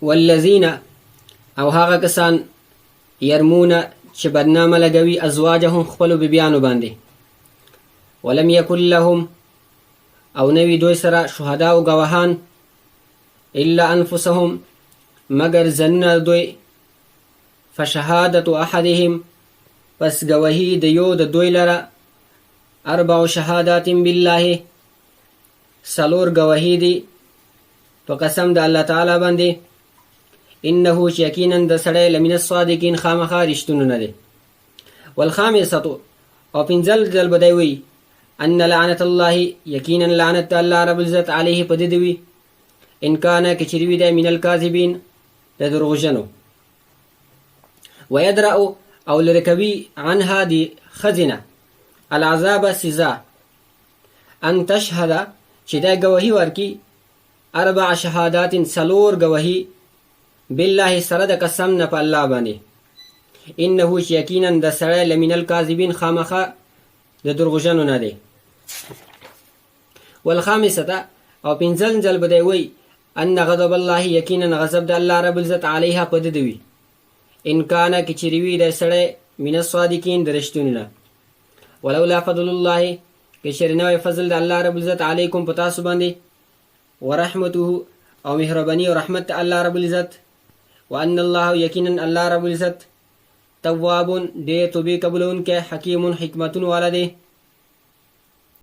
والذین او هغه کسان یرمون چې بدنامه لګوي ازواجهم خپلو بیبیانو باندې ولم یکن لهم او نوی دوی سره شهدا او گواهان الا انفسهم مگر ځانونه دوی فشهادت احدهم پس گواهی د یو د دوی لره 4 شهادات بالله سلور گواهی دی په قسم د الله تعالی باندې انه یقینا د سړی لمن الصادقین خامخا رښتونونه دی والخامسه او پنځل ځل به دی وی ان لعنت الله یقینا لعنت الله رب العزت علیه په دې وی ان کان کچری وی د من الکاذبین د دروغجنو ويدرأ او لرکوي عنها دی خزنه العذاب سزا ان تشهد چې دا گواهی ورکی 4 شهادات سلور گواهی بالله سره د قسم نه په الله باندې انه یقینا د سره لمن الکاذبین خامخه د دروغجنو نه دی والخامسه او پنځل ځل بده وی ان غضب الله یقینا غضب د الله رب العزت علیها پد دی ان کان کچریوی د سره من الصادقین درشتونه ولولا فضل الله کشرنه فضل د الله رب العزت علیکم پتا سو باندې ورحمته او مهربانی او رحمت الله رب العزت وان الله یقینا الله رب العزت تواب دې توبې قبولون کې حکیم حکمتون والا دی